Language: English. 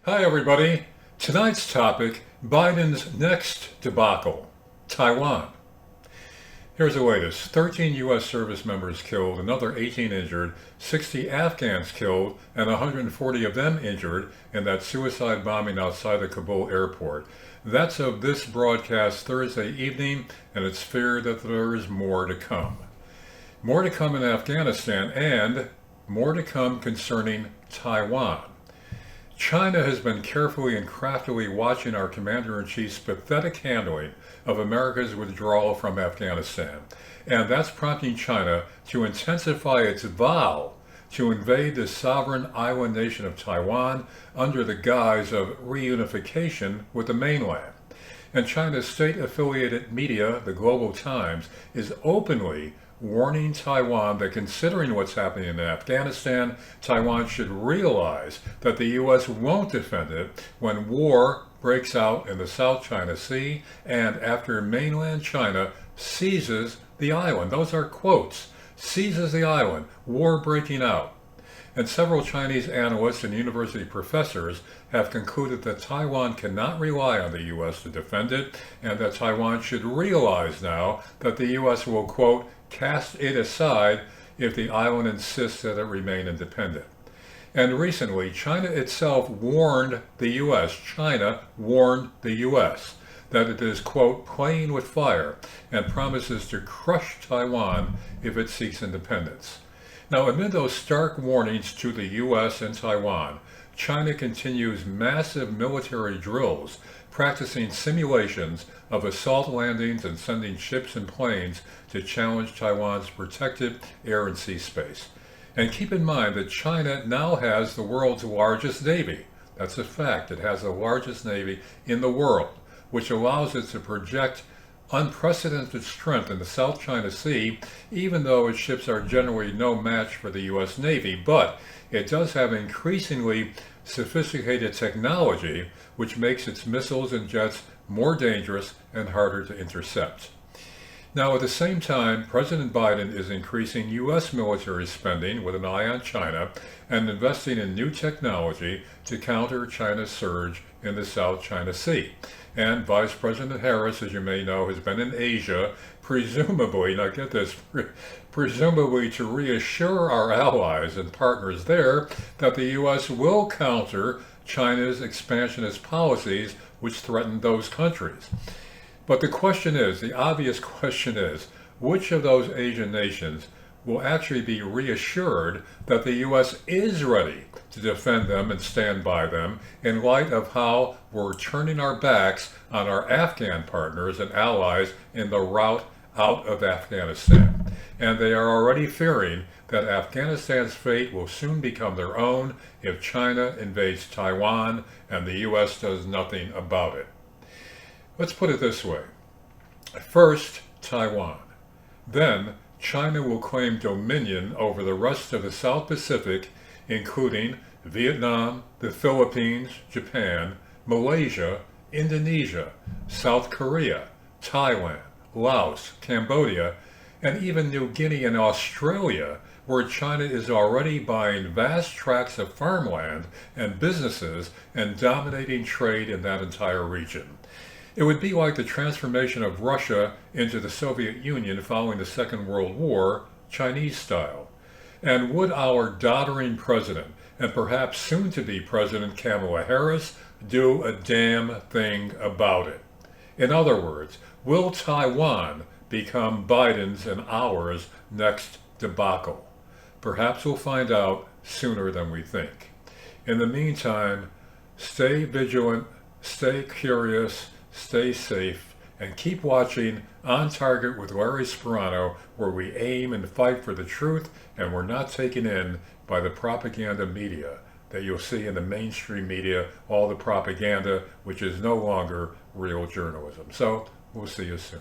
Hi everybody. Tonight's topic, Biden's next debacle, Taiwan. Here's the latest. 13 U.S. service members killed, another 18 injured, 60 Afghans killed, and 140 of them injured in that suicide bombing outside the Kabul airport. That's of this broadcast Thursday evening, and it's feared that there is more to come. More to come in Afghanistan, and more to come concerning Taiwan. China has been carefully and craftily watching our commander-in-chief's pathetic handling of America's withdrawal from Afghanistan, and that's prompting China to intensify its vow to invade the sovereign island nation of Taiwan under the guise of reunification with the mainland. And China's state-affiliated media, the Global Times, is openly warning Taiwan that considering what's happening in Afghanistan, Taiwan should realize that the U.S. won't defend it when war breaks out in the South China Sea and after mainland China seizes the island. Those are quotes. Seizes the island, war breaking out. And several Chinese analysts and university professors have concluded that Taiwan cannot rely on the U.S. to defend it, and that Taiwan should realize now that the U.S. will, quote, cast it aside if the island insists that it remain independent. And recently, China itself warned the U.S., China warned the U.S. that it is, quote, playing with fire and promises to crush Taiwan if it seeks independence. Now, amid those stark warnings to the U.S. and Taiwan, China continues massive military drills, practicing simulations of assault landings and sending ships and planes to challenge Taiwan's protected air and sea space. And keep in mind that China now has the world's largest navy. That's a fact. It has the largest navy in the world, which allows it to project unprecedented strength in the South China Sea, even though its ships are generally no match for the U.S. Navy. But it does have increasingly sophisticated technology, which makes its missiles and jets more dangerous and harder to intercept. Now, at the same time, President Biden is increasing U.S. military spending with an eye on China and investing in new technology to counter China's surge in the South China Sea. And Vice President Harris, as you may know, has been in Asia, presumably, now get this, presumably to reassure our allies and partners there that the U.S. will counter China's expansionist policies which threaten those countries. But the question is, the obvious question is, which of those Asian nations will actually be reassured that the U.S. is ready to defend them and stand by them in light of how we're turning our backs on our Afghan partners and allies in the route out of Afghanistan. And they are already fearing that Afghanistan's fate will soon become their own if China invades Taiwan and the U.S. does nothing about it. Let's put it this way. First, Taiwan. Then, China will claim dominion over the rest of the South Pacific, including Vietnam, the Philippines, Japan, Malaysia, Indonesia, South Korea, Thailand, Laos, Cambodia, and even New Guinea and Australia, where China is already buying vast tracts of farmland and businesses and dominating trade in that entire region. It would be like the transformation of Russia into the Soviet Union following the Second World War, Chinese style. And would our doddering president, and perhaps soon-to-be President Kamala Harris, do a damn thing about it? In other words, will Taiwan become Biden's and ours next debacle? Perhaps we'll find out sooner than we think. In the meantime, stay vigilant, stay curious, stay safe, and keep watching On Target with Larry Sparano, where we aim and fight for the truth, and we're not taken in by the propaganda media that you'll see in the mainstream media, all the propaganda, which is no longer real journalism. So, we'll see you soon.